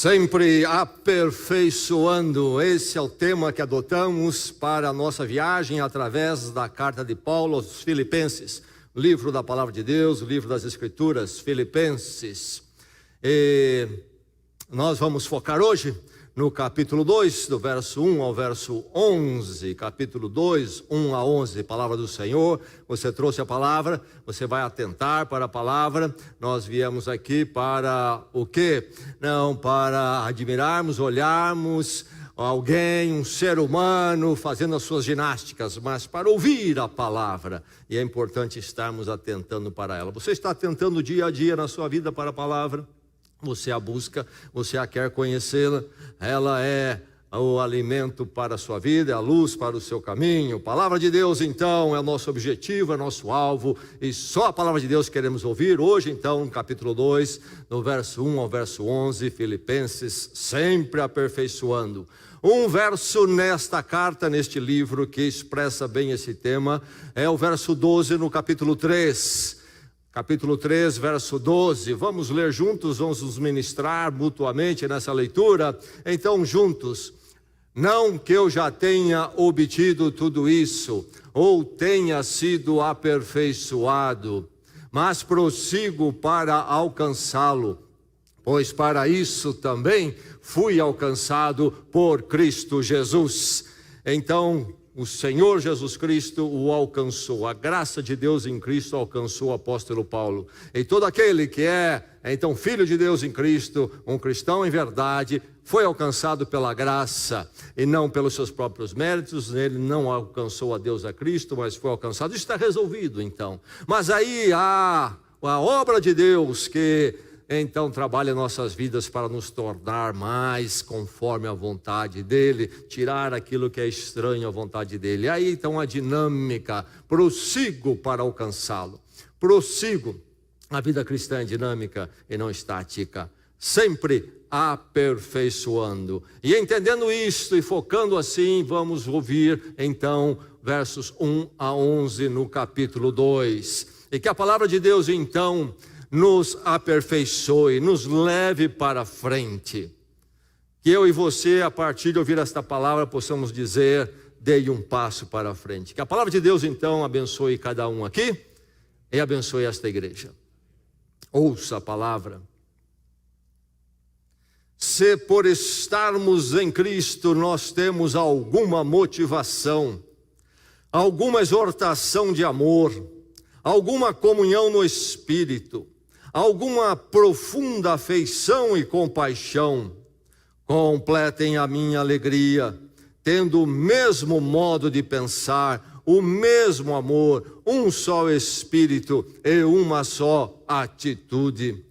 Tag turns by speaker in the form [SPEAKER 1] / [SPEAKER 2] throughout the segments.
[SPEAKER 1] Sempre aperfeiçoando, esse é o tema que adotamos para a nossa viagem através da carta de Paulo aos Filipenses, livro da Palavra de Deus, livro das Escrituras, Filipenses. E nós vamos focar hoje no capítulo 2, do verso 1 ao verso 11, capítulo 2, 1 a 11, palavra do Senhor. Você trouxe a palavra, você vai atentar para a palavra. Nós viemos aqui para o quê? Não para admirarmos, olharmos alguém, um ser humano fazendo as suas ginásticas, mas para ouvir a palavra. E é importante estarmos atentando para ela. Você está atentando dia a dia na sua vida para a palavra? Você a busca, você a quer conhecê-la, ela é o alimento para a sua vida, é a luz para o seu caminho. Palavra de Deus, então, é o nosso objetivo, é nosso alvo, e só a palavra de Deus queremos ouvir. Hoje, então, no capítulo 2, no verso 1 ao verso 11, Filipenses, sempre aperfeiçoando. Um verso nesta carta, neste livro, que expressa bem esse tema, é o verso 12 no capítulo 3. Capítulo 3, verso 12, vamos ler juntos, vamos nos ministrar mutuamente nessa leitura. Então, juntos: não que eu já tenha obtido tudo isso, ou tenha sido aperfeiçoado, mas prossigo para alcançá-lo, pois para isso também fui alcançado por Cristo Jesus. Então, o Senhor Jesus Cristo o alcançou, a graça de Deus em Cristo alcançou o apóstolo Paulo. E todo aquele que é, então, filho de Deus em Cristo, um cristão em verdade, foi alcançado pela graça e não pelos seus próprios méritos. Ele não alcançou a Deus, a Cristo, mas foi alcançado. Isso está resolvido, então. Mas aí há a obra de Deus que então trabalha nossas vidas para nos tornar mais conforme a vontade dele, tirar aquilo que é estranho à vontade dele. Aí então a dinâmica, prossigo para alcançá-lo, prossigo. A vida cristã é dinâmica e não estática, sempre aperfeiçoando. E entendendo isto e focando assim, vamos ouvir então versos 1 a 11 no capítulo 2. E que a palavra de Deus então nos aperfeiçoe, nos leve para frente. Que eu e você, a partir de ouvir esta palavra, possamos dizer: dei um passo para frente. Que a palavra de Deus então abençoe cada um aqui e abençoe esta igreja. Ouça a palavra. Se por estarmos em Cristo nós temos alguma motivação, alguma exortação de amor, alguma comunhão no Espírito, alguma profunda afeição e compaixão, completem a minha alegria, tendo o mesmo modo de pensar, o mesmo amor, um só Espírito e uma só atitude.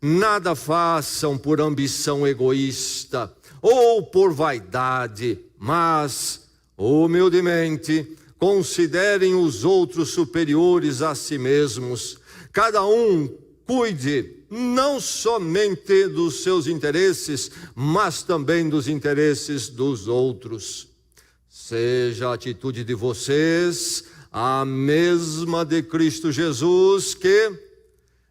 [SPEAKER 1] Nada façam por ambição egoísta ou por vaidade, mas, humildemente, considerem os outros superiores a si mesmos. Cada um cuide não somente dos seus interesses, mas também dos interesses dos outros. Seja a atitude de vocês a mesma de Cristo Jesus, que,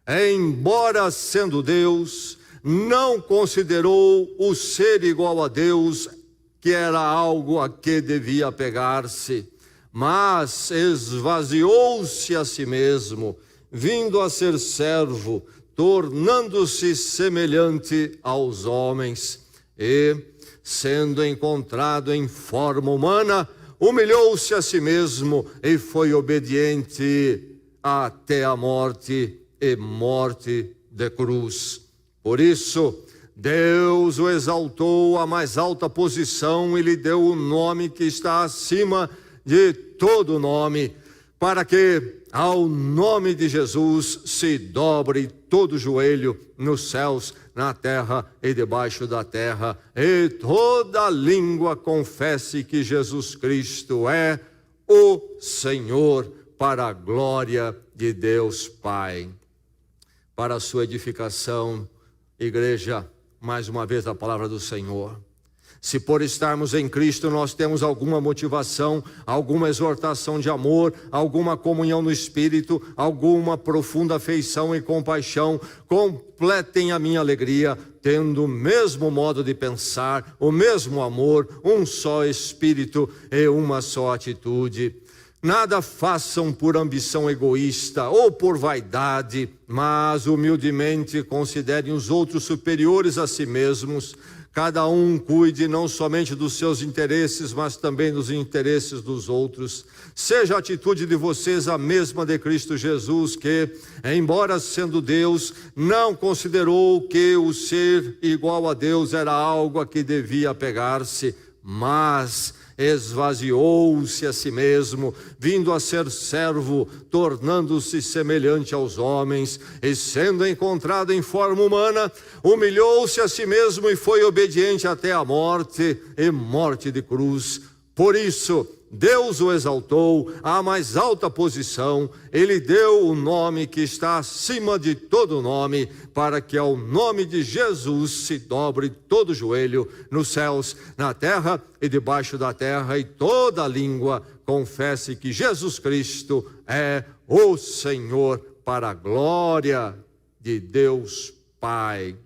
[SPEAKER 1] embora sendo Deus, não considerou o ser igual a Deus, que era algo a que devia apegar-se, mas esvaziou-se a si mesmo, vindo a ser servo, tornando-se semelhante aos homens, e, sendo encontrado em forma humana, humilhou-se a si mesmo e foi obediente até a morte e morte de cruz. Por isso, Deus o exaltou à mais alta posição e lhe deu o nome que está acima de todo nome, para que ao nome de Jesus se dobre todo joelho nos céus, na terra e debaixo da terra, e toda língua confesse que Jesus Cristo é o Senhor, para a glória de Deus Pai. Para a sua edificação, igreja, mais uma vez a palavra do Senhor. Se por estarmos em Cristo nós temos alguma motivação, alguma exortação de amor, alguma comunhão no Espírito, alguma profunda afeição e compaixão, completem a minha alegria, tendo o mesmo modo de pensar, o mesmo amor, um só Espírito e uma só atitude. Nada façam por ambição egoísta ou por vaidade, mas humildemente considerem os outros superiores a si mesmos. Cada um cuide não somente dos seus interesses, mas também dos interesses dos outros. Seja a atitude de vocês a mesma de Cristo Jesus, que, embora sendo Deus, não considerou que o ser igual a Deus era algo a que devia apegar-se, mas esvaziou-se a si mesmo, vindo a ser servo, tornando-se semelhante aos homens, e sendo encontrado em forma humana, humilhou-se a si mesmo e foi obediente até a morte, e morte de cruz. Por isso, Deus o exaltou à mais alta posição, Ele deu o nome que está acima de todo nome, para que ao nome de Jesus se dobre todo joelho, nos céus, na terra e debaixo da terra, e toda língua confesse que Jesus Cristo é o Senhor, para a glória de Deus Pai.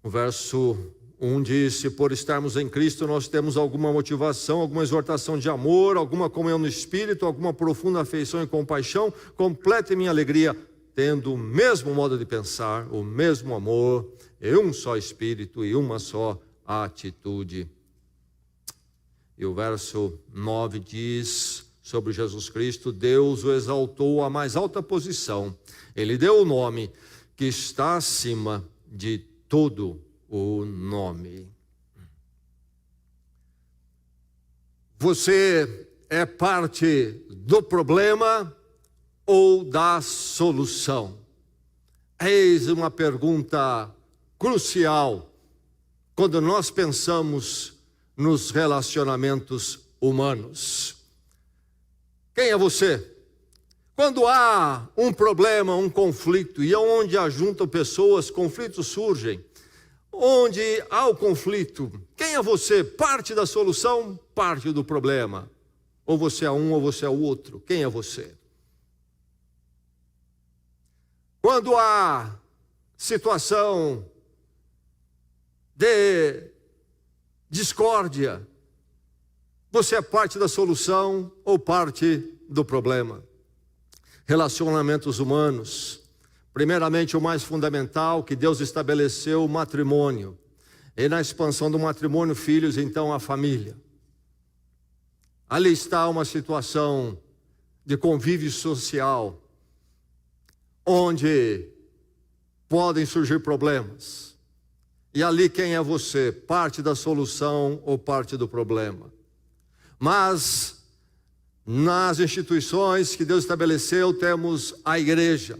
[SPEAKER 1] O verso 1 disse: por estarmos em Cristo nós temos alguma motivação, alguma exortação de amor, alguma comunhão no Espírito, alguma profunda afeição e compaixão. Complete minha alegria, tendo o mesmo modo de pensar, o mesmo amor, e um só Espírito e uma só atitude. E o verso 9 diz sobre Jesus Cristo: Deus o exaltou à mais alta posição, Ele deu o nome que está acima de todo o nome. Você é parte do problema ou da solução? Eis uma pergunta crucial quando nós pensamos nos relacionamentos humanos. Quem é você? Quando há um problema, um conflito, e onde ajuntam pessoas, conflitos surgem. Onde há o conflito, quem é você? Parte da solução, parte do problema. Ou você é um ou você é o outro. Quem é você? Quando há situação de discórdia, você é parte da solução ou parte do problema? Relacionamentos humanos. Primeiramente, o mais fundamental, que Deus estabeleceu, o matrimônio. E na expansão do matrimônio, filhos, então a família. Ali está uma situação de convívio social, onde podem surgir problemas. E ali quem é você? Parte da solução ou parte do problema? Mas nas instituições que Deus estabeleceu, temos a igreja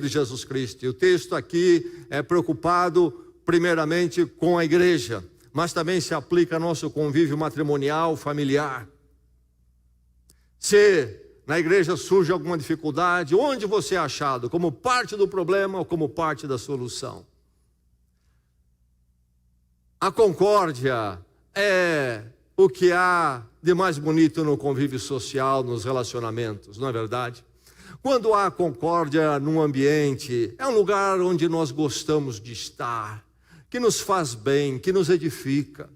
[SPEAKER 1] de Jesus Cristo. E o texto aqui é preocupado primeiramente com a igreja, mas também se aplica ao nosso convívio matrimonial, familiar. Se na igreja surge alguma dificuldade, onde você é achado? Como parte do problema ou como parte da solução? A concórdia é o que há de mais bonito no convívio social, nos relacionamentos, não é verdade? Quando há concórdia num ambiente, é um lugar onde nós gostamos de estar, que nos faz bem, que nos edifica.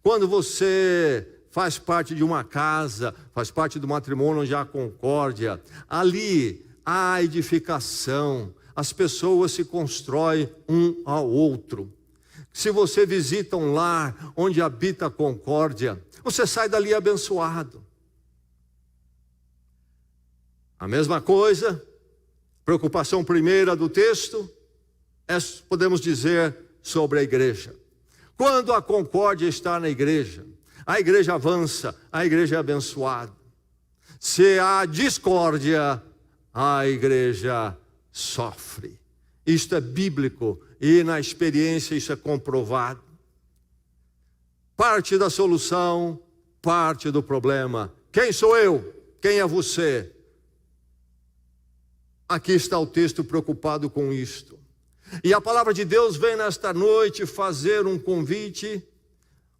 [SPEAKER 1] Quando você faz parte de uma casa, faz parte do matrimônio onde há concórdia, ali há edificação, as pessoas se constroem um ao outro. Se você visita um lar onde habita a concórdia, você sai dali abençoado. A mesma coisa, preocupação primeira do texto, podemos dizer sobre a igreja. Quando a concórdia está na igreja, a igreja avança, a igreja é abençoada. Se há discórdia, a igreja sofre. Isto é bíblico e na experiência isso é comprovado. Parte da solução, parte do problema. Quem sou eu? Quem é você? Aqui está o texto preocupado com isto. E a palavra de Deus vem nesta noite fazer um convite,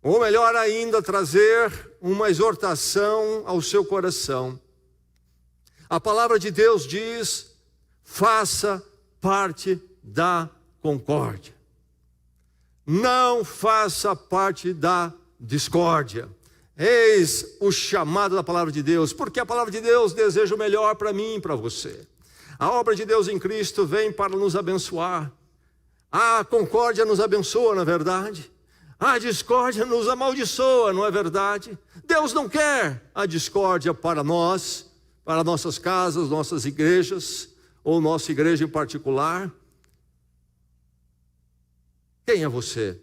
[SPEAKER 1] ou melhor ainda, trazer uma exortação ao seu coração. A palavra de Deus diz: faça parte da concórdia. Não faça parte da discórdia. Eis o chamado da palavra de Deus, porque a palavra de Deus deseja o melhor para mim e para você. A obra de Deus em Cristo vem para nos abençoar. A concórdia nos abençoa, não é verdade? A discórdia nos amaldiçoa, não é verdade? Deus não quer a discórdia para nós, para nossas casas, nossas igrejas, ou nossa igreja em particular. Quem é você?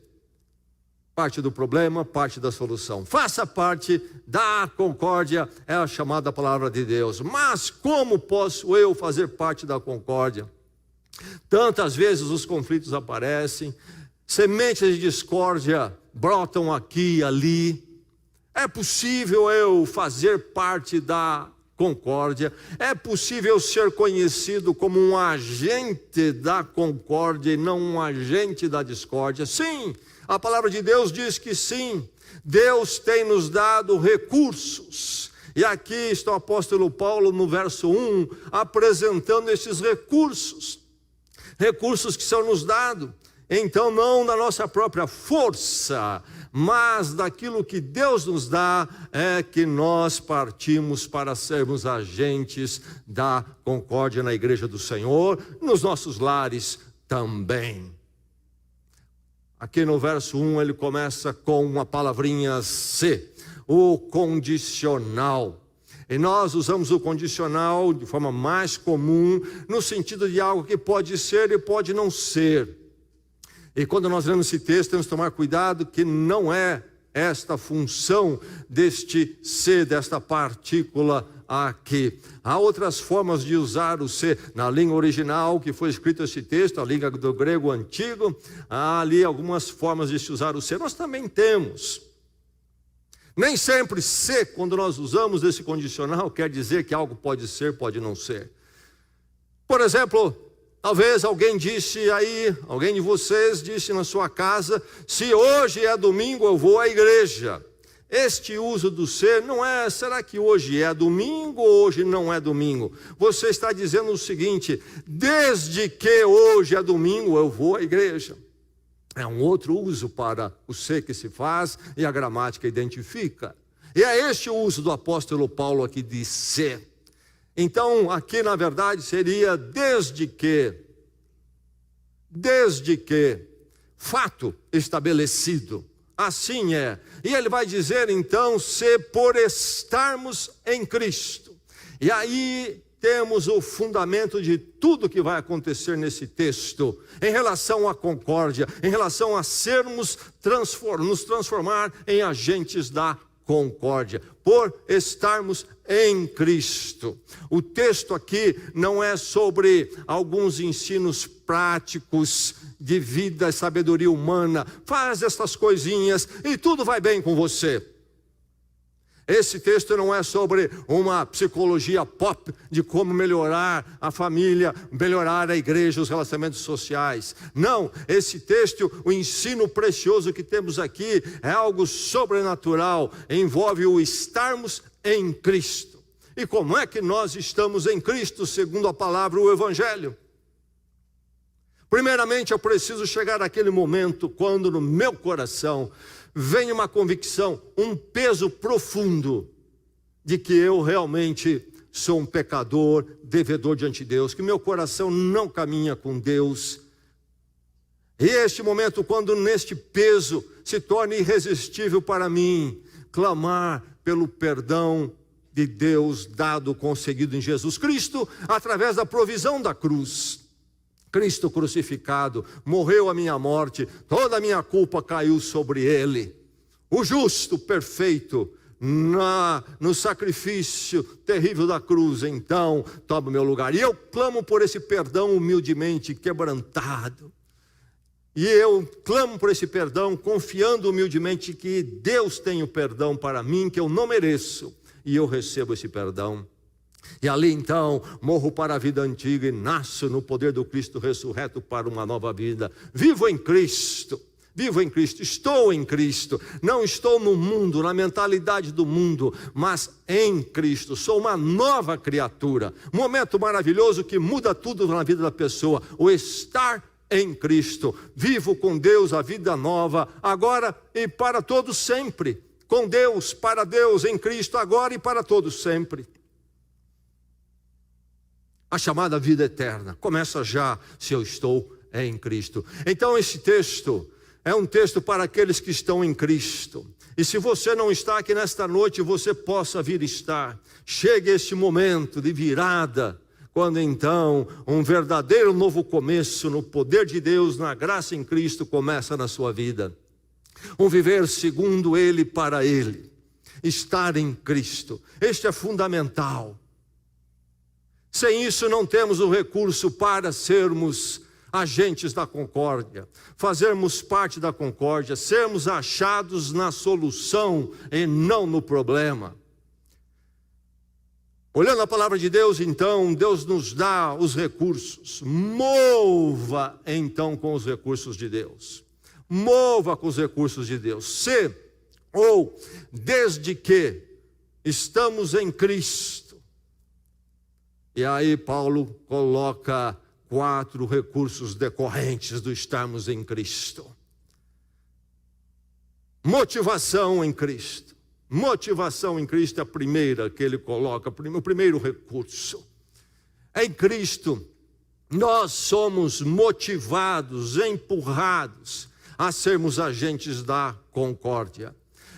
[SPEAKER 1] Parte do problema, parte da solução. Faça parte da concórdia, é a chamada palavra de Deus. Mas como posso eu fazer parte da concórdia? Tantas vezes os conflitos aparecem, sementes de discórdia brotam aqui e ali. É possível eu fazer parte da concórdia? É possível ser conhecido como um agente da concórdia e não um agente da discórdia? Sim, a palavra de Deus diz que sim. Deus tem nos dado recursos. E aqui está o apóstolo Paulo no verso 1, apresentando esses recursos. Recursos que são nos dados. Então não da nossa própria força, mas daquilo que Deus nos dá, é que nós partimos para sermos agentes da concórdia na igreja do Senhor, nos nossos lares também. Aqui no verso 1 ele começa com uma palavrinha se, o condicional. E nós usamos o condicional de forma mais comum, no sentido de algo que pode ser e pode não ser. E quando nós lemos esse texto, temos que tomar cuidado que não é esta função deste se, desta partícula aqui. Há outras formas de usar o se. Na língua original que foi escrito esse texto, a língua do grego antigo, há ali algumas formas de se usar o se. Nós também temos. Nem sempre se, quando nós usamos esse condicional, quer dizer que algo pode ser, pode não ser. Por exemplo, talvez alguém disse aí, alguém de vocês disse na sua casa: se hoje é domingo eu vou à igreja. Este uso do ser não é, será que hoje é domingo ou hoje não é domingo? Você está dizendo o seguinte: desde que hoje é domingo eu vou à igreja. É um outro uso para o ser que se faz e a gramática identifica. E é este o uso do apóstolo Paulo aqui de ser. Então, aqui na verdade seria desde que, fato estabelecido, assim é. E ele vai dizer então, se por estarmos em Cristo. E aí temos o fundamento de tudo que vai acontecer nesse texto, em relação à concórdia, em relação a sermos, nos transformar em agentes da concórdia, por estarmos em Cristo. O texto aqui não é sobre alguns ensinos práticos de vida e sabedoria humana. Faz essas coisinhas e tudo vai bem com você. Esse texto não é sobre uma psicologia pop de como melhorar a família, melhorar a igreja, os relacionamentos sociais. Não, esse texto, o ensino precioso que temos aqui é algo sobrenatural, envolve o estarmos em Cristo. E como é que nós estamos em Cristo, segundo a palavra, o Evangelho? Primeiramente, eu preciso chegar àquele momento quando no meu coração vem uma convicção, um peso profundo de que eu realmente sou um pecador, devedor diante de Deus, que meu coração não caminha com Deus. E este momento, quando neste peso se torna irresistível para mim, clamar pelo perdão de Deus dado, conseguido em Jesus Cristo, através da provisão da cruz. Cristo crucificado, morreu a minha morte, toda a minha culpa caiu sobre ele. O justo, perfeito, no sacrifício terrível da cruz, então toma o meu lugar. E eu clamo por esse perdão humildemente, quebrantado. E eu clamo por esse perdão, confiando humildemente que Deus tem o perdão para mim, que eu não mereço. E eu recebo esse perdão. E ali então morro para a vida antiga e nasço no poder do Cristo ressurreto para uma nova vida. Vivo em Cristo. Vivo em Cristo, estou em Cristo, não estou no mundo, na mentalidade do mundo, mas em Cristo, sou uma nova criatura. Um momento maravilhoso que muda tudo na vida da pessoa, o estar em Cristo. Vivo com Deus a vida nova, agora e para todos sempre. Com Deus, para Deus, em Cristo, agora e para todos sempre. A chamada vida eterna começa já se eu estou em Cristo. Então esse texto é um texto para aqueles que estão em Cristo. E se você não está aqui nesta noite, você possa vir estar. Chegue este momento de virada, quando então um verdadeiro novo começo no poder de Deus, na graça em Cristo, começa na sua vida. Um viver segundo Ele, para Ele. Estar em Cristo. Este é fundamental. Sem isso não temos o recurso para sermos agentes da concórdia, fazermos parte da concórdia, sermos achados na solução e não no problema. Olhando a palavra de Deus, então, Deus nos dá os recursos. Mova então com os recursos de Deus. Mova com os recursos de Deus. Se ou desde que estamos em Cristo. E aí Paulo coloca 4 recursos decorrentes do estarmos em Cristo. Motivação em Cristo. Motivação em Cristo é a primeira que ele coloca, o primeiro recurso. Em Cristo, nós somos motivados, empurrados a sermos agentes da concórdia.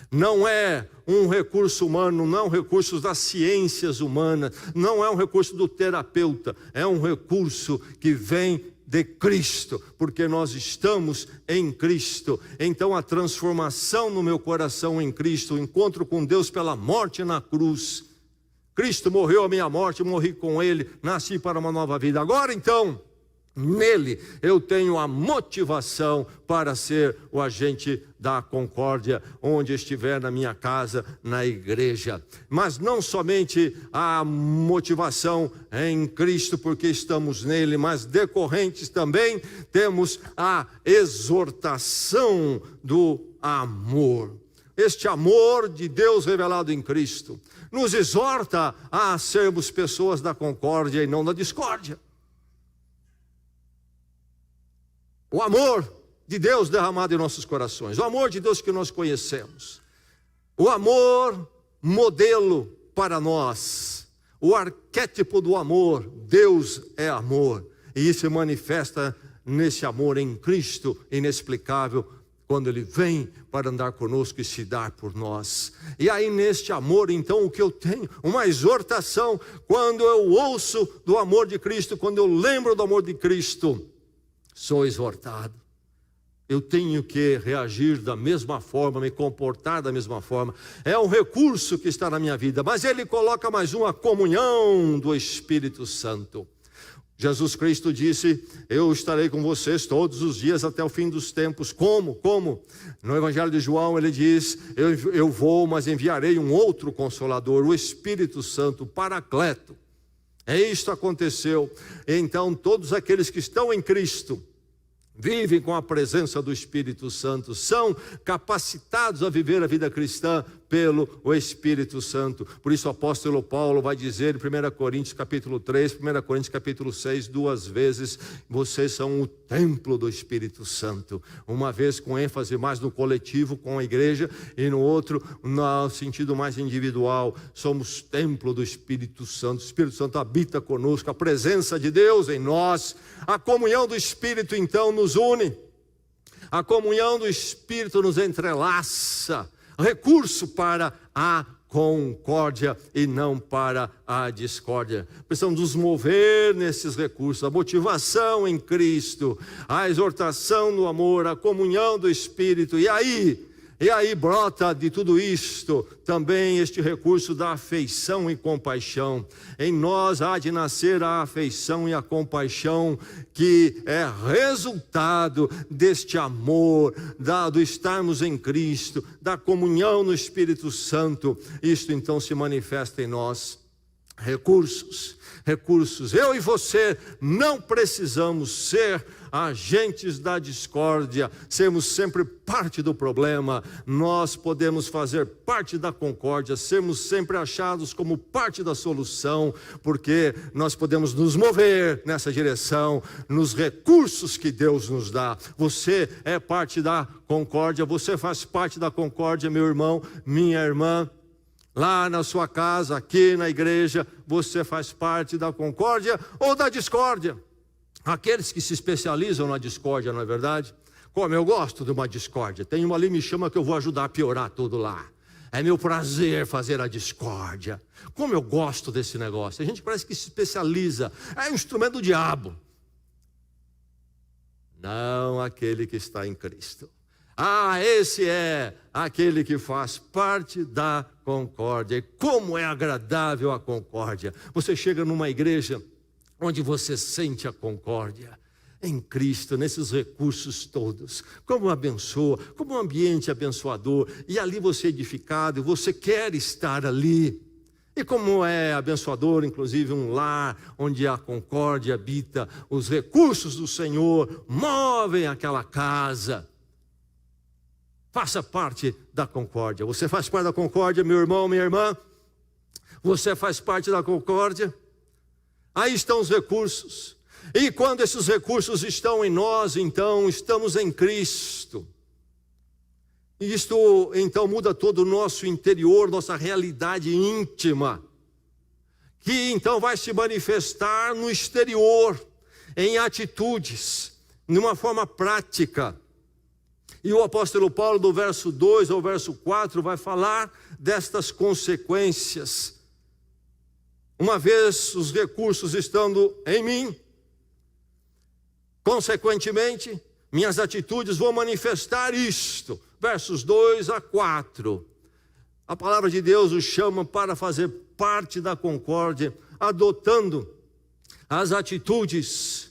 [SPEAKER 1] Não é um recurso humano, não é um recurso das ciências humanas, não é um recurso do terapeuta, é um recurso que vem de Cristo, porque nós estamos em Cristo. Então a transformação no meu coração em Cristo, o encontro com Deus pela morte na cruz. Cristo morreu a minha morte, morri com Ele, nasci para uma nova vida. Agora então, nele eu tenho a motivação para ser o agente da concórdia, onde estiver, na minha casa, na igreja. Mas não somente a motivação em Cristo, porque estamos nele, mas decorrentes também temos a exortação do amor. Este amor de Deus revelado em Cristo nos exorta a sermos pessoas da concórdia e não da discórdia. O amor de Deus derramado em nossos corações, o amor de Deus que nós conhecemos, o amor modelo para nós, o arquétipo do amor. Deus é amor, e isso se manifesta nesse amor em Cristo inexplicável, quando Ele vem para andar conosco e se dar por nós. E aí neste amor então o que eu tenho? Uma exortação. Quando eu ouço do amor de Cristo, quando eu lembro do amor de Cristo, sou exortado. Eu tenho que reagir da mesma forma, me comportar da mesma forma. É um recurso que está na minha vida. Mas ele coloca mais uma: comunhão do Espírito Santo. Jesus Cristo disse: eu estarei com vocês todos os dias até o fim dos tempos. Como? No Evangelho de João ele diz: eu vou, mas enviarei um outro Consolador, o Espírito Santo, o Paracleto. Isto aconteceu. Então todos aqueles que estão em Cristo vivem com a presença do Espírito Santo, são capacitados a viver a vida cristã pelo Espírito Santo. Por isso o apóstolo Paulo vai dizer em 1 Coríntios capítulo 3, 1 Coríntios capítulo 6, 2 vezes: vocês são o templo do Espírito Santo. Uma vez com ênfase mais no coletivo, com a igreja, e no outro no sentido mais individual. Somos templo do Espírito Santo. O Espírito Santo habita conosco, a presença de Deus em nós. A comunhão do Espírito então nos une. A comunhão do Espírito nos entrelaça. Recurso para a concórdia e não para a discórdia. Precisamos nos mover nesses recursos: a motivação em Cristo, a exortação no amor, a comunhão do Espírito. E aí brota de tudo isto também este recurso da afeição e compaixão. Em nós há de nascer a afeição e a compaixão, que é resultado deste amor, do estarmos em Cristo, da comunhão no Espírito Santo. Isto então se manifesta em nós. Recursos. Eu e você não precisamos ser agentes da discórdia, sermos sempre parte do problema. Nós podemos fazer parte da concórdia, sermos sempre achados como parte da solução, porque nós podemos nos mover nessa direção, nos recursos que Deus nos dá. Você é parte da concórdia, você faz parte da concórdia, meu irmão, minha irmã. Lá na sua casa, aqui na igreja, você faz parte da concórdia ou da discórdia. Aqueles que se especializam na discórdia, não é verdade? Como eu gosto de uma discórdia. Tem uma ali que me chama que eu vou ajudar a piorar tudo lá. É meu prazer fazer a discórdia. Como eu gosto desse negócio. A gente parece que se especializa. É um instrumento do diabo. Não aquele que está em Cristo. Esse é aquele que faz parte da concórdia. E como é agradável a concórdia. Você chega numa igreja onde você sente a concórdia em Cristo, nesses recursos todos. Como abençoa, como um ambiente abençoador. E ali você é edificado, você quer estar ali. E como é abençoador, inclusive um lar onde a concórdia habita. Os recursos do Senhor movem aquela casa. Faça parte da concórdia. Você faz parte da concórdia, meu irmão, minha irmã? Você faz parte da concórdia? Aí estão os recursos. E quando esses recursos estão em nós, então estamos em Cristo. E isto então muda todo o nosso interior, nossa realidade íntima, que então vai se manifestar no exterior, em atitudes, de uma forma prática. E o apóstolo Paulo, do verso 2 ao verso 4, vai falar destas consequências. Uma vez os recursos estando em mim, consequentemente, minhas atitudes vão manifestar isto. Versos 2 a 4. A palavra de Deus os chama para fazer parte da concórdia, adotando as atitudes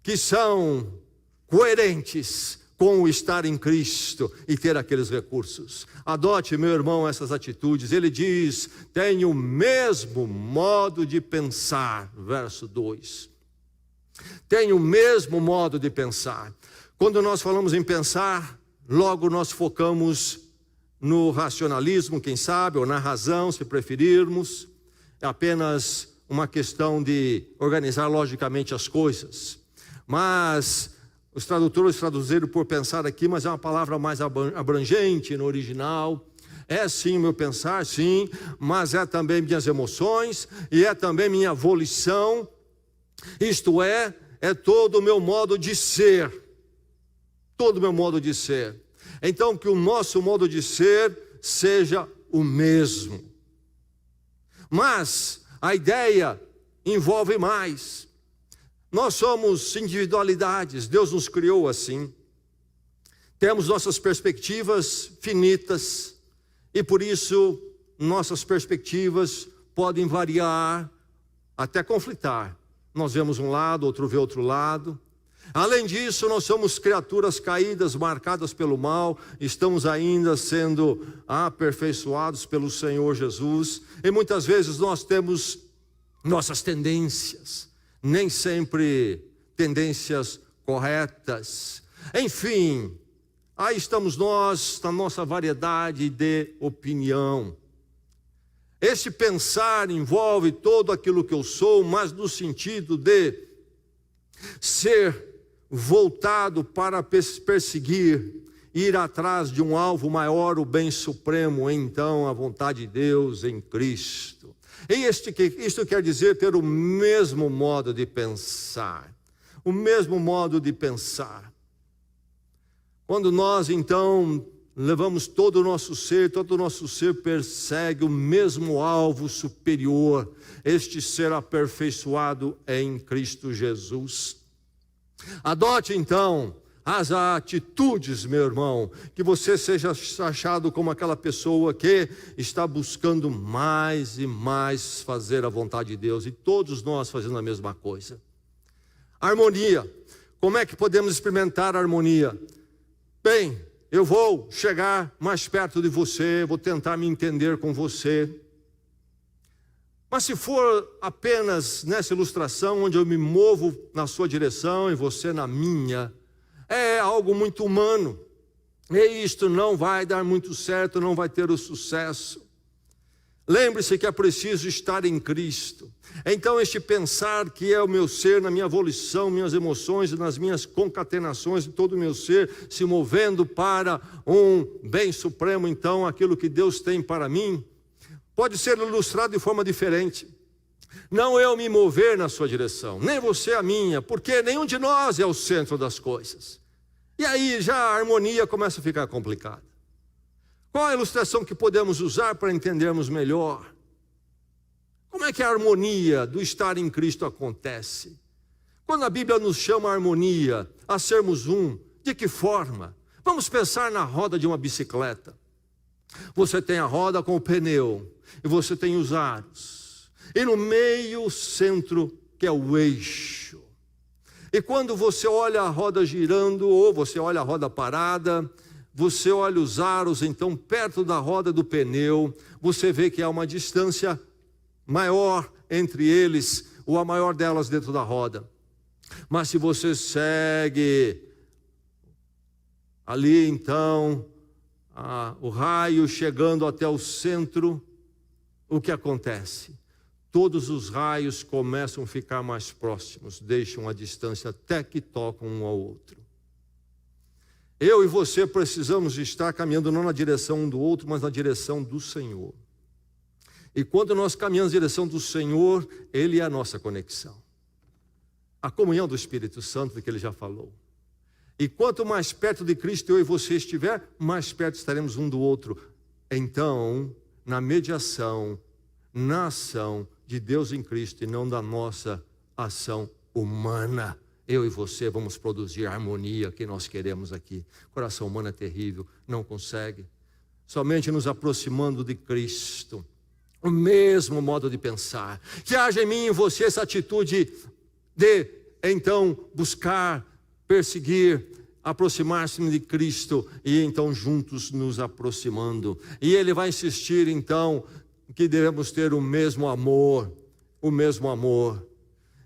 [SPEAKER 1] que são coerentes com o estar em Cristo e ter aqueles recursos. Adote, meu irmão, essas atitudes. Ele diz, tenha o mesmo modo de pensar. Verso 2. Tenha o mesmo modo de pensar. Quando nós falamos em pensar, logo nós focamos no racionalismo, quem sabe, ou na razão, se preferirmos. É apenas uma questão de organizar logicamente as coisas. Mas os tradutores traduziram por pensar aqui, mas é uma palavra mais abrangente no original. É sim meu pensar, sim, mas é também minhas emoções e é também minha volição. Isto é todo o meu modo de ser. Todo o meu modo de ser. Então que o nosso modo de ser seja o mesmo. Mas a ideia envolve mais. Nós somos individualidades, Deus nos criou assim. Temos nossas perspectivas finitas e por isso nossas perspectivas podem variar, até conflitar. Nós vemos um lado, outro vê outro lado. Além disso, nós somos criaturas caídas, marcadas pelo mal, estamos ainda sendo aperfeiçoados pelo Senhor Jesus. E muitas vezes nós temos nossas tendências. Nem sempre tendências corretas. Enfim, aí estamos nós, na nossa variedade de opinião. Esse pensar envolve todo aquilo que eu sou, mas no sentido de ser voltado para perseguir, ir atrás de um alvo maior, o bem supremo, então a vontade de Deus em Cristo. E isto quer dizer ter o mesmo modo de pensar. O mesmo modo de pensar. Quando nós então levamos todo o nosso ser persegue o mesmo alvo superior. Este ser aperfeiçoado em Cristo Jesus. Adote então as atitudes, meu irmão, que você seja achado como aquela pessoa que está buscando mais e mais fazer a vontade de Deus, e todos nós fazendo a mesma coisa. Harmonia. Como é que podemos experimentar a harmonia? Bem, eu vou chegar mais perto de você, vou tentar me entender com você. Mas se for apenas nessa ilustração, onde eu me movo na sua direção e você na minha, é algo muito humano. E isto não vai dar muito certo, não vai ter o sucesso. Lembre-se que é preciso estar em Cristo. Então este pensar que é o meu ser, na minha volição, minhas emoções, nas minhas concatenações de todo o meu ser, se movendo para um bem supremo, então aquilo que Deus tem para mim, pode ser ilustrado de forma diferente. Não eu me mover na sua direção, nem você a minha, porque nenhum de nós é o centro das coisas. E aí já a harmonia começa a ficar complicada. Qual a ilustração que podemos usar para entendermos melhor? Como é que a harmonia do estar em Cristo acontece? Quando a Bíblia nos chama a harmonia, a sermos um, de que forma? Vamos pensar na roda de uma bicicleta. Você tem a roda com o pneu, e você tem os aros. E no meio o centro, que é o eixo. E quando você olha a roda girando, ou você olha a roda parada, você olha os aros, então, perto da roda do pneu, você vê que há uma distância maior entre eles, ou a maior delas dentro da roda. Mas se você segue ali, então, o raio chegando até o centro, o que acontece? Todos os raios começam a ficar mais próximos, deixam a distância até que tocam um ao outro. Eu e você precisamos estar caminhando não na direção um do outro, mas na direção do Senhor. E quando nós caminhamos na direção do Senhor, Ele é a nossa conexão. A comunhão do Espírito Santo, de que Ele já falou. E quanto mais perto de Cristo eu e você estiver, mais perto estaremos um do outro. Então, na mediação, na ação de Deus em Cristo e não da nossa ação humana, eu e você vamos produzir a harmonia que nós queremos aqui. O coração humano é terrível, não consegue. Somente nos aproximando de Cristo, o mesmo modo de pensar. Que haja em mim e em você essa atitude de, então, buscar, perseguir, aproximar-se de Cristo e então juntos nos aproximando. E Ele vai insistir, então, que devemos ter o mesmo amor, o mesmo amor.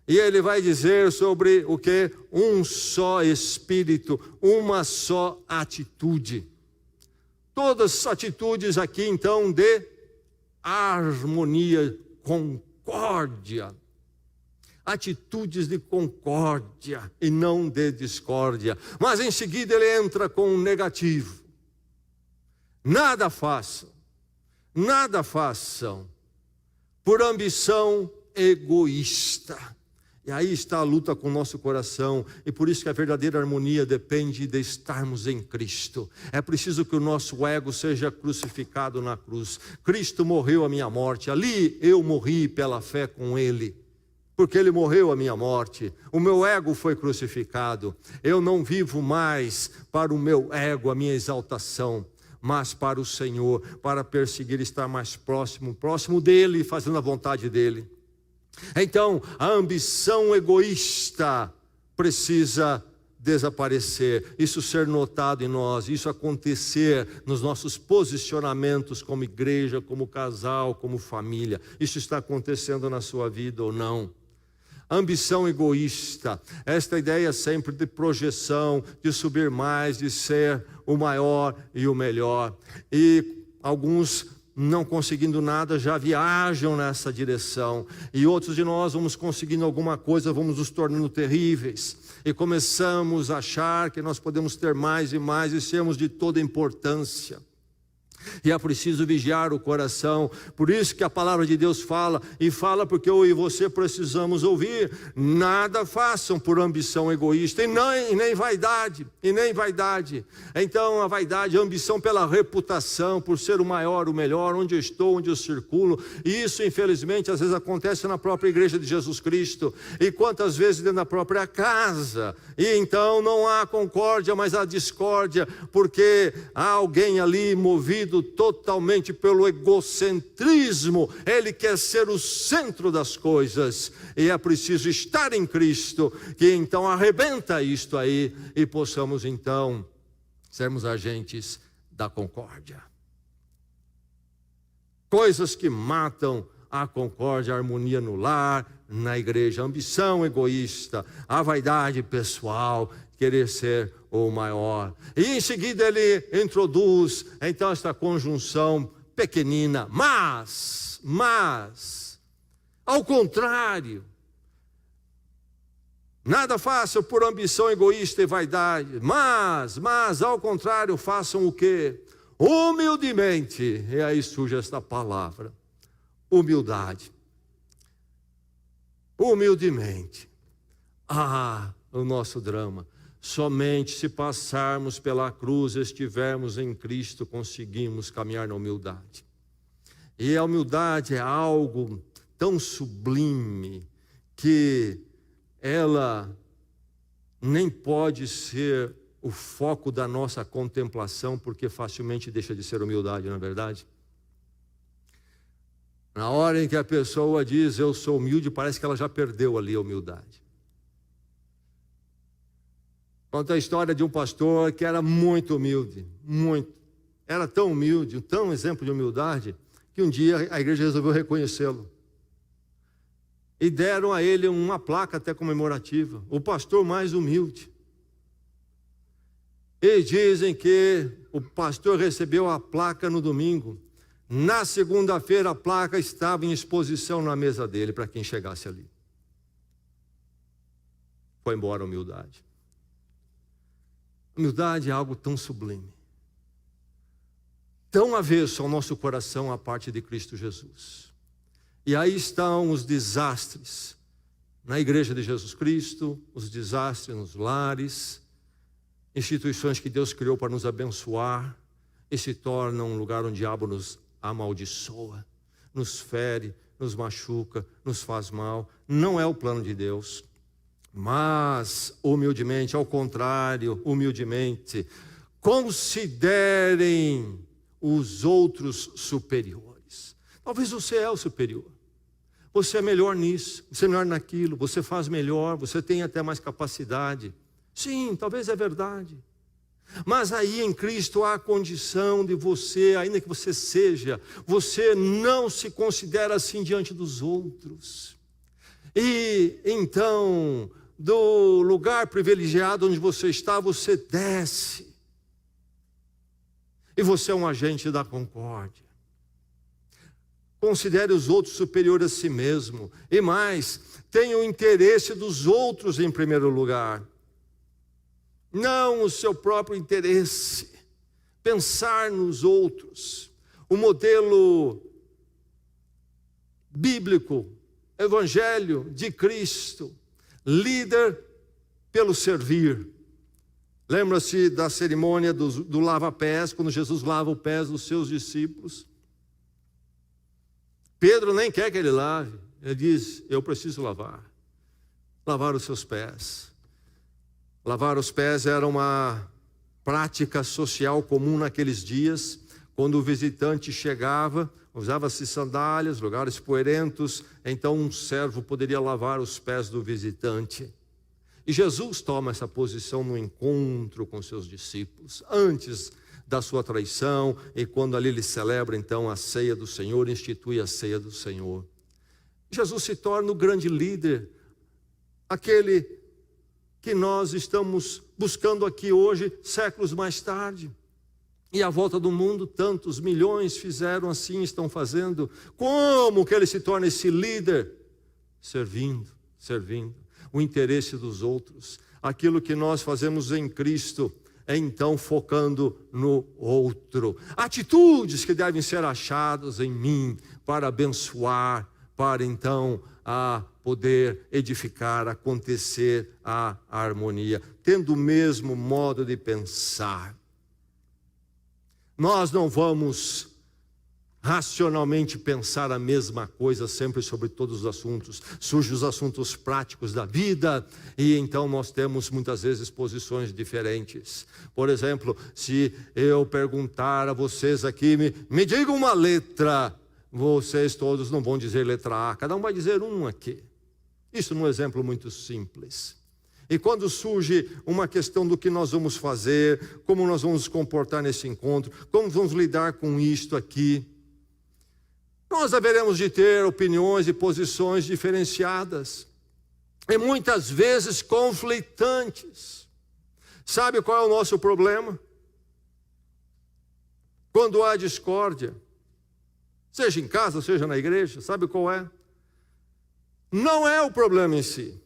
[SPEAKER 1] E Ele vai dizer sobre o que? Um só Espírito, uma só atitude. Todas as atitudes aqui, então, de harmonia, concórdia. Atitudes de concórdia e não de discórdia. Mas em seguida ele entra com um negativo. Nada façam por ambição egoísta. E aí está a luta com o nosso coração. E por isso que a verdadeira harmonia depende de estarmos em Cristo. É preciso que o nosso ego seja crucificado na cruz. Cristo morreu a minha morte. Ali eu morri pela fé com Ele. Porque Ele morreu a minha morte. O meu ego foi crucificado. Eu não vivo mais para o meu ego, a minha exaltação, mas para o Senhor, para perseguir estar mais próximo dEle, fazendo a vontade dEle. Então, a ambição egoísta precisa desaparecer, isso ser notado em nós, isso acontecer nos nossos posicionamentos como igreja, como casal, como família. Isso está acontecendo na sua vida ou não? Ambição egoísta, esta ideia sempre de projeção, de subir mais, de ser o maior e o melhor. E alguns, não conseguindo nada, já viajam nessa direção. E outros de nós vamos conseguindo alguma coisa, vamos nos tornando terríveis. E começamos a achar que nós podemos ter mais e mais e sermos de toda importância. E é preciso vigiar o coração. Por isso que a palavra de Deus fala, e fala porque eu e você precisamos ouvir. Nada façam por ambição egoísta, e nem vaidade, Então a vaidade, a ambição pela reputação, por ser o maior, o melhor, onde eu estou, onde eu circulo. E isso infelizmente às vezes acontece na própria igreja de Jesus Cristo. E quantas vezes dentro da própria casa. E então não há concórdia, mas há discórdia, porque há alguém ali movido totalmente pelo egocentrismo. Ele quer ser o centro das coisas, e é preciso estar em Cristo, que então arrebenta isto aí, e possamos então sermos agentes da concórdia. Coisas que matam a concórdia, a harmonia no lar, na igreja, a ambição egoísta, a vaidade pessoal, querer ser o maior. E em seguida ele introduz então esta conjunção pequenina, mas, ao contrário, nada façam por ambição egoísta e vaidade, mas ao contrário, façam o quê? Humildemente. E aí surge esta palavra, humildade. Humildemente. O nosso drama. Somente se passarmos pela cruz, estivermos em Cristo, conseguimos caminhar na humildade. E a humildade é algo tão sublime que ela nem pode ser o foco da nossa contemplação, porque facilmente deixa de ser humildade, não é verdade? Na hora em que a pessoa diz, eu sou humilde, parece que ela já perdeu ali a humildade. Conta a história de um pastor que era muito humilde, muito. Era tão humilde, tão exemplo de humildade, que um dia a igreja resolveu reconhecê-lo. E deram a ele uma placa até comemorativa, o pastor mais humilde. E dizem que o pastor recebeu a placa no domingo. Na segunda-feira a placa estava em exposição na mesa dele para quem chegasse ali. Foi embora a humildade. Humildade é algo tão sublime, tão avesso ao nosso coração à parte de Cristo Jesus. E aí estão os desastres na igreja de Jesus Cristo, os desastres nos lares, instituições que Deus criou para nos abençoar e se tornam um lugar onde o diabo nos amaldiçoa, nos fere, nos machuca, nos faz mal. Não é o plano de Deus. Mas, humildemente, ao contrário, humildemente, considerem os outros superiores. Talvez você é o superior. Você é melhor nisso, você é melhor naquilo, você faz melhor, você tem até mais capacidade. Sim, talvez é verdade. Mas aí em Cristo há a condição de você, ainda que você seja, você não se considera assim diante dos outros. E então, do lugar privilegiado onde você está, você desce. E você é um agente da concórdia. Considere os outros superiores a si mesmo. E mais, tenha o interesse dos outros em primeiro lugar. Não o seu próprio interesse. Pensar nos outros. O modelo bíblico, evangelho de Cristo. Líder pelo servir. Lembra-se da cerimônia do lava-pés, quando Jesus lava os pés dos seus discípulos? Pedro nem quer que ele lave. Ele diz, eu preciso lavar. Lavar os seus pés. Lavar os pés era uma prática social comum naqueles dias. Quando o visitante chegava, usava-se sandálias, lugares poeirentos, então um servo poderia lavar os pés do visitante. E Jesus toma essa posição no encontro com seus discípulos, antes da sua traição, e quando ali ele celebra então a ceia do Senhor, institui a ceia do Senhor. Jesus se torna o grande líder, aquele que nós estamos buscando aqui hoje, séculos mais tarde. E à volta do mundo, tantos milhões fizeram assim, estão fazendo. Como que ele se torna esse líder? Servindo. O interesse dos outros. Aquilo que nós fazemos em Cristo é então focando no outro. Atitudes que devem ser achadas em mim para abençoar, para então a poder edificar, acontecer a harmonia. Tendo o mesmo modo de pensar. Nós não vamos racionalmente pensar a mesma coisa sempre sobre todos os assuntos. Surgem os assuntos práticos da vida e então nós temos muitas vezes posições diferentes. Por exemplo, se eu perguntar a vocês aqui, me digam uma letra, vocês todos não vão dizer letra A, cada um vai dizer um aqui. Isso num exemplo muito simples. E quando surge uma questão do que nós vamos fazer, como nós vamos nos comportar nesse encontro, como vamos lidar com isto aqui, Nós haveremos de ter opiniões e posições diferenciadas, e muitas vezes conflitantes. Sabe qual é o nosso problema? Quando há discórdia, seja em casa, seja na igreja, sabe qual é? Não é o problema em si.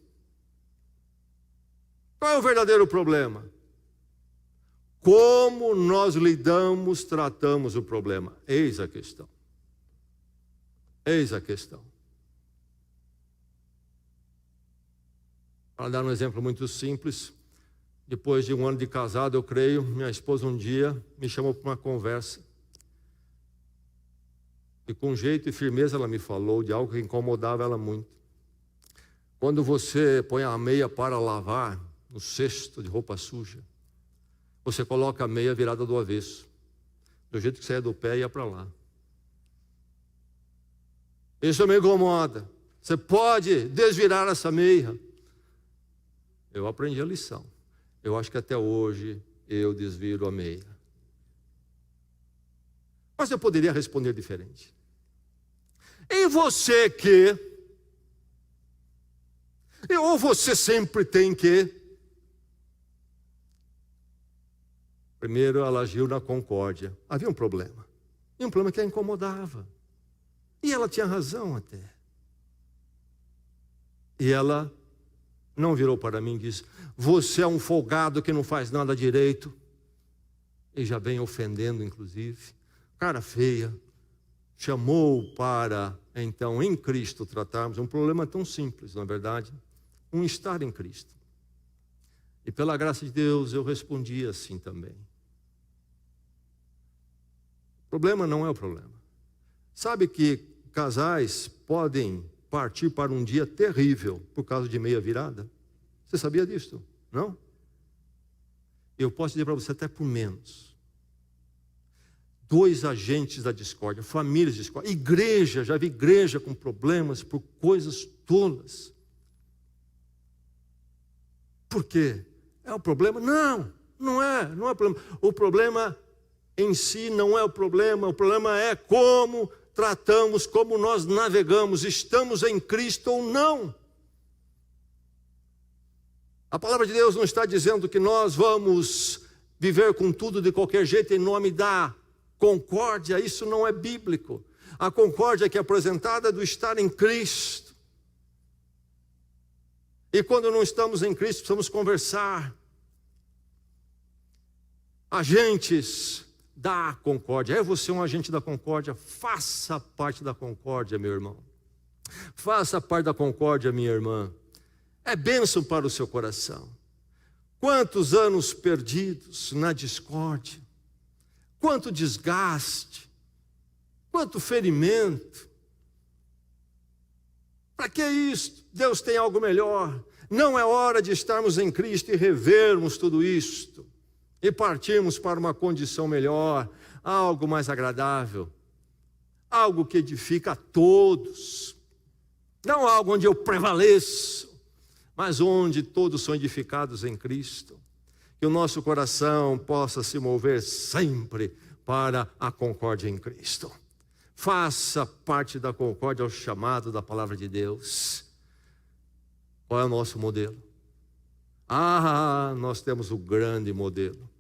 [SPEAKER 1] Qual é o verdadeiro problema? Como nós lidamos, tratamos o problema. Eis a questão. Eis a questão. Para dar um exemplo muito simples, depois de um ano de casado, eu creio, minha esposa um dia me chamou para uma conversa. E com jeito e firmeza ela me falou de algo que incomodava ela muito. Quando você põe a meia para lavar no cesto de roupa suja, você coloca a meia virada do avesso. Do jeito que saia do pé, ia para lá. Isso me incomoda. Você pode desvirar essa meia. Eu aprendi a lição. Eu acho que até hoje eu desviro a meia. Mas eu poderia responder diferente. E você que? Ou você sempre tem que? Primeiro ela agiu na concórdia. Havia um problema. E um problema que a incomodava. E ela tinha razão até. E ela não virou para mim e disse: você é um folgado que não faz nada direito. E já vem ofendendo, inclusive. Cara feia. Chamou para, então, em Cristo tratarmos um problema tão simples, na verdade. Um estar em Cristo. E pela graça de Deus eu respondi assim também. O problema não é o problema. Sabe que casais podem partir para um dia terrível por causa de meia virada? Você sabia disso? Não? Eu posso dizer para você até por menos. 2 agentes da discórdia, famílias de discórdia, igreja, já vi igreja com problemas por coisas tolas. Por quê? É o problema? Não, não é problema. O problema em si não é o problema é como tratamos, como nós navegamos, estamos em Cristo ou não. A palavra de Deus não está dizendo que nós vamos viver com tudo de qualquer jeito em nome da concórdia. Isso não é bíblico. A concórdia que é apresentada é do estar em Cristo. E quando não estamos em Cristo, precisamos conversar. Agentes da concórdia. É você um agente da concórdia? Faça parte da concórdia, meu irmão. Faça parte da concórdia, minha irmã. É bênção para o seu coração. Quantos anos perdidos na discórdia. Quanto desgaste. Quanto ferimento. Para que isso? Deus tem algo melhor. Não é hora de estarmos em Cristo e revermos tudo isto. E partirmos para uma condição melhor, algo mais agradável, algo que edifica a todos, não algo onde eu prevaleço, mas onde todos são edificados em Cristo, que o nosso coração possa se mover sempre para a concórdia em Cristo. Faça parte da concórdia ao chamado da palavra de Deus. Qual é o nosso modelo? Nós temos o grande modelo.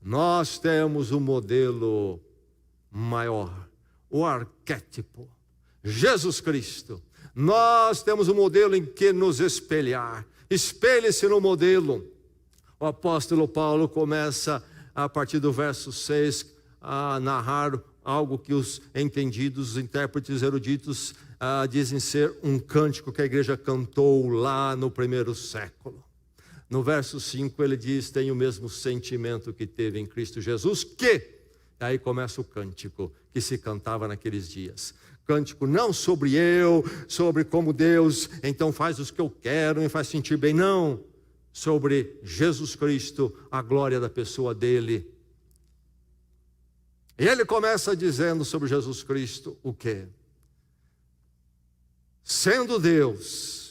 [SPEAKER 1] Nós temos o modelo maior, o arquétipo, Jesus Cristo. Nós temos um modelo em que nos espelhar. Espelhe-se no modelo. O apóstolo Paulo começa, a partir do verso 6, a narrar algo que os entendidos, os intérpretes eruditos, dizem ser um cântico que a igreja cantou lá no primeiro século. No verso 5 ele diz: tem o mesmo sentimento que teve em Cristo Jesus, que... Aí começa o cântico que se cantava naqueles dias. Cântico não sobre eu, sobre como Deus então faz os que eu quero, me faz sentir bem, não. Sobre Jesus Cristo, a glória da pessoa dele. E ele começa dizendo sobre Jesus Cristo o quê? Sendo Deus...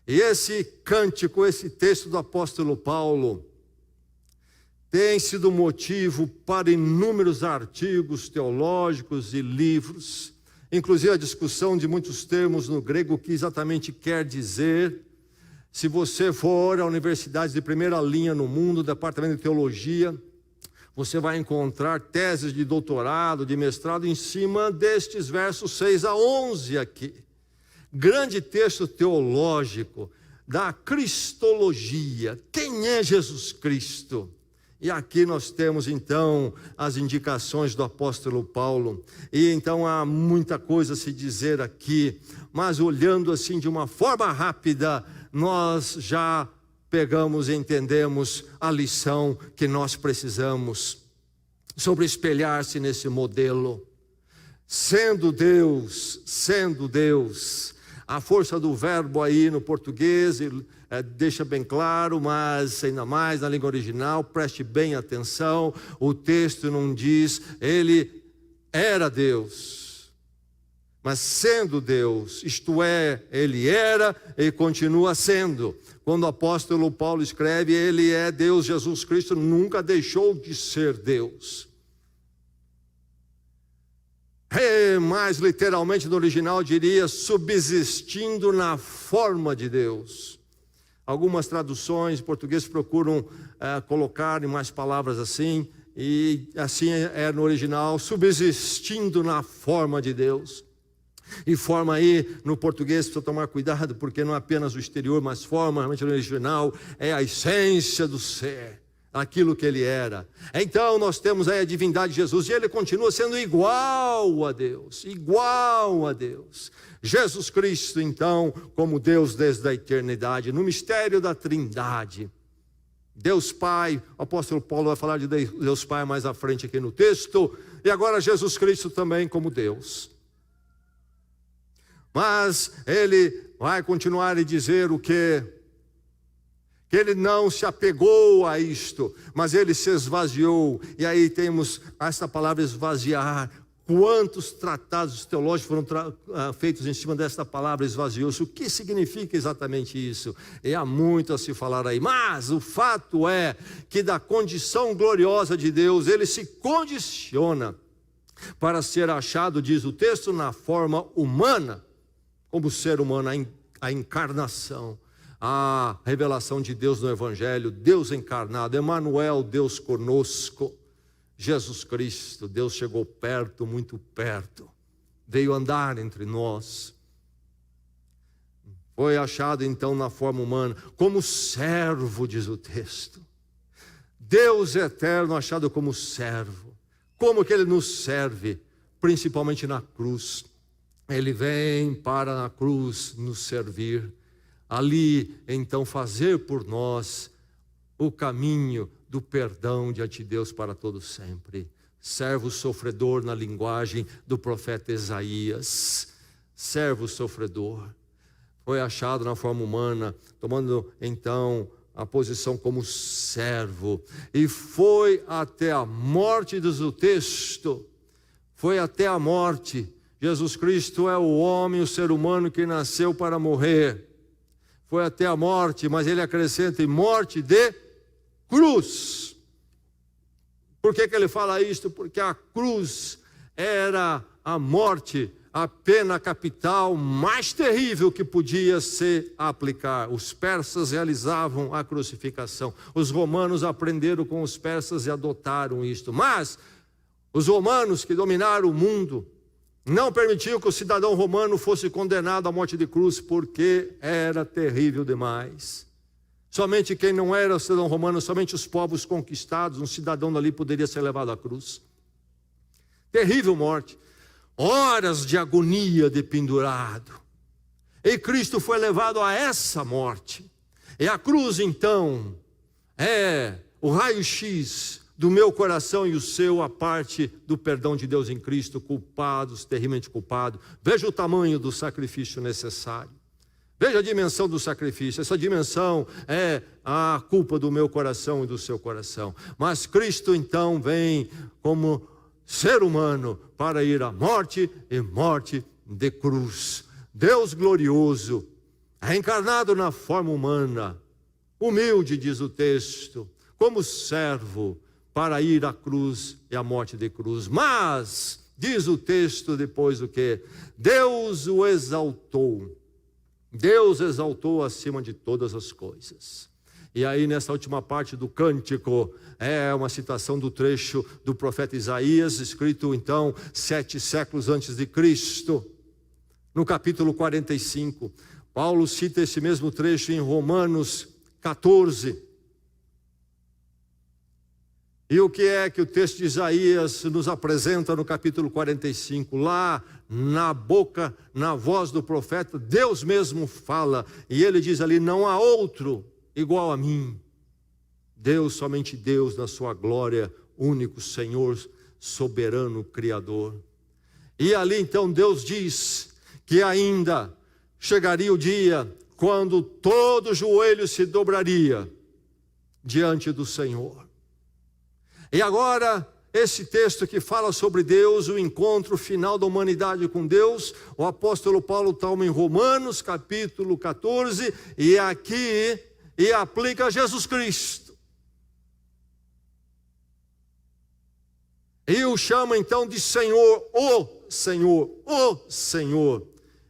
[SPEAKER 1] E esse cântico, esse texto do apóstolo Paulo, tem sido motivo para inúmeros artigos teológicos e livros. Inclusive a discussão de muitos termos no grego, o que exatamente quer dizer. Se você for à universidade de primeira linha no mundo, departamento de teologia, você vai encontrar teses de doutorado, de mestrado em cima destes versos 6 a 11 aqui. Grande texto teológico da cristologia. Quem é Jesus Cristo? E aqui nós temos então as indicações do apóstolo Paulo. E então há muita coisa a se dizer aqui, mas olhando assim de uma forma rápida, nós já pegamos e entendemos a lição que nós precisamos sobre espelhar-se nesse modelo. Sendo Deus, a força do verbo aí no português deixa bem claro, mas ainda mais na língua original, preste bem atenção, o texto não diz, ele era Deus, mas sendo Deus, isto é, ele era e continua sendo. Quando o apóstolo Paulo escreve, ele é Deus, Jesus Cristo nunca deixou de ser Deus. Mais literalmente no original diria subsistindo na forma de Deus. Algumas traduções em português procuram colocar em mais palavras assim, e assim é no original, subsistindo na forma de Deus. E forma aí no português precisa tomar cuidado, porque não é apenas o exterior, mas forma, realmente no original é a essência do ser, aquilo que ele era. Então nós temos aí a divindade de Jesus, e ele continua sendo igual a Deus, Jesus Cristo então como Deus desde a eternidade, no mistério da Trindade. Deus Pai, o apóstolo Paulo vai falar de Deus Pai mais à frente aqui no texto, e agora Jesus Cristo também como Deus. Mas ele vai continuar e dizer o quê? Que ele não se apegou a isto, mas ele se esvaziou. E aí temos essa palavra esvaziar. Quantos tratados teológicos foram feitos em cima desta palavra esvaziou-se? O que significa exatamente isso? E há muito a se falar aí. Mas o fato é que da condição gloriosa de Deus, ele se condiciona para ser achado, diz o texto, na forma humana, como ser humano, a encarnação. A revelação de Deus no Evangelho, Deus encarnado, Emmanuel, Deus conosco, Jesus Cristo, Deus chegou perto, muito perto, veio andar entre nós, foi achado então na forma humana, como servo, diz o texto, Deus eterno achado como servo. Como que ele nos serve? Principalmente na cruz, ele vem para na cruz nos servir, ali, então, fazer por nós o caminho do perdão diante de Deus para todo sempre. Servo sofredor na linguagem do profeta Isaías. Servo sofredor. Foi achado na forma humana, tomando, então, a posição como servo. E foi até a morte, diz o texto. Foi até a morte. Jesus Cristo é o homem, o ser humano que nasceu para morrer. Foi até a morte, mas ele acrescenta em morte de cruz. Por que ele fala isto? Porque a cruz era a morte, a pena capital mais terrível que podia se aplicar. Os persas realizavam a crucificação. Os romanos aprenderam com os persas e adotaram isto. Mas os romanos que dominaram o mundo não permitiam que o cidadão romano fosse condenado à morte de cruz, porque era terrível demais. Somente quem não era cidadão romano, somente os povos conquistados, um cidadão dali poderia ser levado à cruz. Terrível morte. Horas de agonia de pendurado. E Cristo foi levado a essa morte. E a cruz, então, é o raio-x do meu coração e o seu, a parte do perdão de Deus em Cristo, culpados, terrivelmente culpados. Veja o tamanho do sacrifício necessário. Veja a dimensão do sacrifício. Essa dimensão é a culpa do meu coração e do seu coração. Mas Cristo então vem como ser humano para ir à morte e morte de cruz. Deus glorioso, encarnado na forma humana, humilde, diz o texto, como servo, para ir à cruz e à morte de cruz. Mas diz o texto depois o quê? Deus o exaltou. Deus exaltou acima de todas as coisas. E aí nessa última parte do cântico, é uma citação do trecho do profeta Isaías, escrito então 7 séculos antes de Cristo. No capítulo 45, Paulo cita esse mesmo trecho em Romanos 14. E o que é que o texto de Isaías nos apresenta no capítulo 45? Lá na boca, na voz do profeta, Deus mesmo fala. E ele diz ali, não há outro igual a mim. Deus, somente Deus na sua glória, único Senhor, soberano, Criador. E ali então Deus diz que ainda chegaria o dia quando todo joelho se dobraria diante do Senhor. E agora, esse texto que fala sobre Deus, o encontro final da humanidade com Deus, o apóstolo Paulo toma em Romanos, capítulo 14, e aqui, e aplica a Jesus Cristo. E o chama então de Senhor, o Senhor, o Senhor.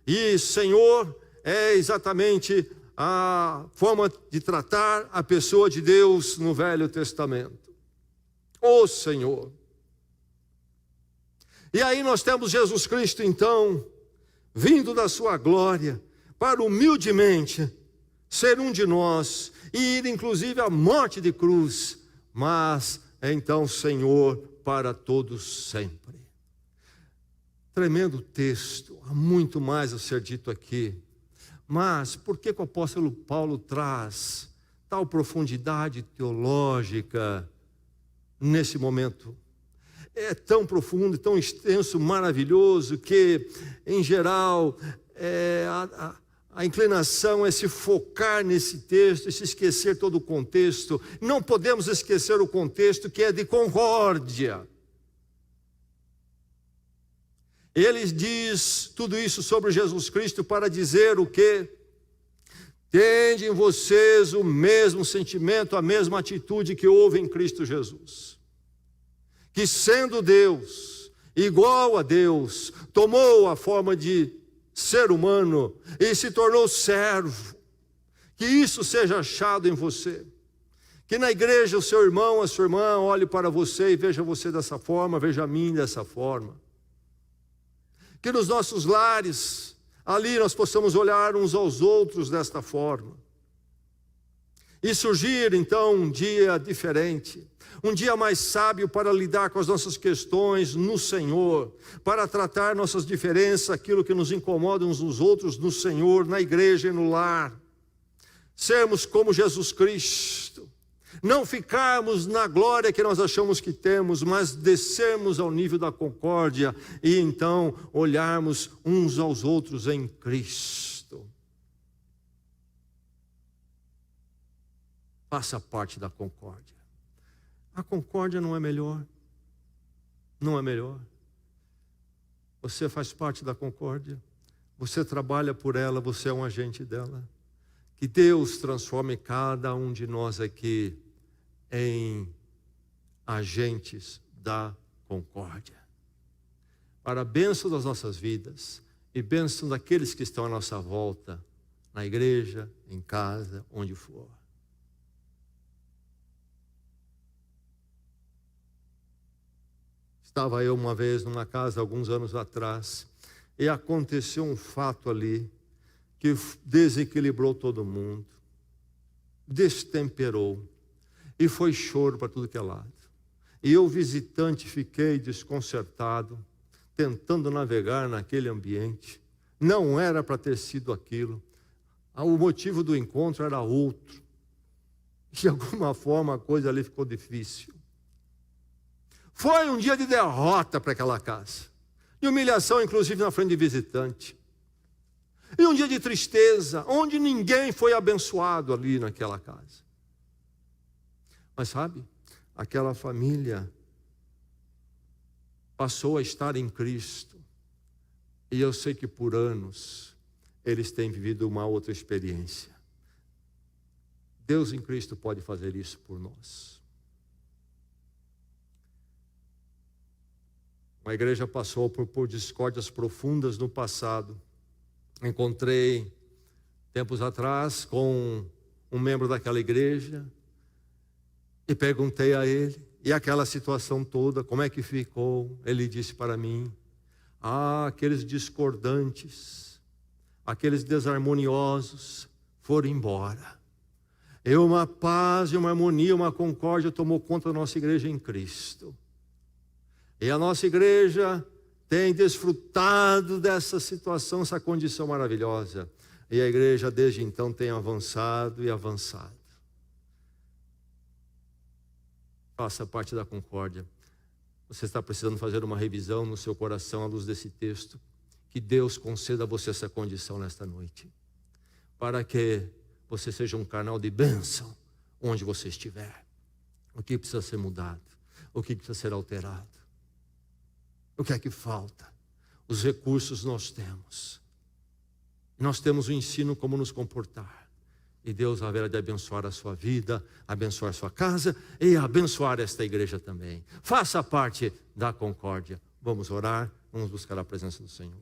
[SPEAKER 1] E Senhor é exatamente a forma de tratar a pessoa de Deus no Velho Testamento. O Senhor. E aí nós temos Jesus Cristo então, vindo da sua glória, para humildemente ser um de nós, e ir inclusive à morte de cruz, mas é então Senhor para todos sempre. Tremendo texto, há muito mais a ser dito aqui. Mas por que o apóstolo Paulo traz tal profundidade teológica nesse momento? É tão profundo, tão extenso, maravilhoso, que em geral a inclinação é se focar nesse texto e se esquecer todo o contexto. Não podemos esquecer o contexto, que é de concórdia. Ele diz tudo isso sobre Jesus Cristo para dizer o quê? Tende em vocês o mesmo sentimento, a mesma atitude que houve em Cristo Jesus. Que sendo Deus, igual a Deus, tomou a forma de ser humano e se tornou servo. Que isso seja achado em você. Que na igreja o seu irmão, a sua irmã olhe para você e veja você dessa forma, veja a mim dessa forma. Que nos nossos lares, ali nós possamos olhar uns aos outros desta forma. E surgir então um dia diferente, um dia mais sábio para lidar com as nossas questões no Senhor, para tratar nossas diferenças, aquilo que nos incomoda uns nos outros no Senhor, na igreja e no lar. Sermos como Jesus Cristo. Não ficarmos na glória que nós achamos que temos, mas descermos ao nível da concórdia e então olharmos uns aos outros em Cristo. Faça parte da concórdia. A concórdia não é melhor? Não é melhor? Você faz parte da concórdia, você trabalha por ela, você é um agente dela. Que Deus transforme cada um de nós aqui em agentes da concórdia, para a bênção das nossas vidas e bênção daqueles que estão à nossa volta, na igreja, em casa, onde for. Estava eu uma vez numa casa, alguns anos atrás, e aconteceu um fato ali, que desequilibrou todo mundo, destemperou, e foi choro para tudo que é lado. E eu, visitante, fiquei desconcertado, tentando navegar naquele ambiente. Não era para ter sido aquilo. O motivo do encontro era outro. De alguma forma a coisa ali ficou difícil. Foi um dia de derrota para aquela casa. De humilhação, inclusive, na frente de visitante. E um dia de tristeza, onde ninguém foi abençoado ali naquela casa. Mas sabe, aquela família passou a estar em Cristo. E eu sei que por anos eles têm vivido uma outra experiência. Deus em Cristo pode fazer isso por nós. A igreja passou por discórdias profundas no passado. Encontrei, tempos atrás, com um membro daquela igreja e perguntei a ele, e aquela situação toda, como é que ficou? Ele disse para mim, aqueles discordantes, aqueles desarmoniosos foram embora. E uma paz, uma harmonia, uma concórdia tomou conta da nossa igreja em Cristo. E a nossa igreja tem desfrutado dessa situação, essa condição maravilhosa. E a igreja desde então tem avançado e avançado. Faça parte da concórdia. Você está precisando fazer uma revisão no seu coração à luz desse texto. Que Deus conceda a você essa condição nesta noite. Para que você seja um canal de bênção onde você estiver. O que precisa ser mudado? O que precisa ser alterado? O que é que falta? Os recursos nós temos. Nós temos o ensino como nos comportar. E Deus haverá de abençoar a sua vida, abençoar a sua casa e abençoar esta igreja também. Faça parte da concórdia. Vamos orar, vamos buscar a presença do Senhor.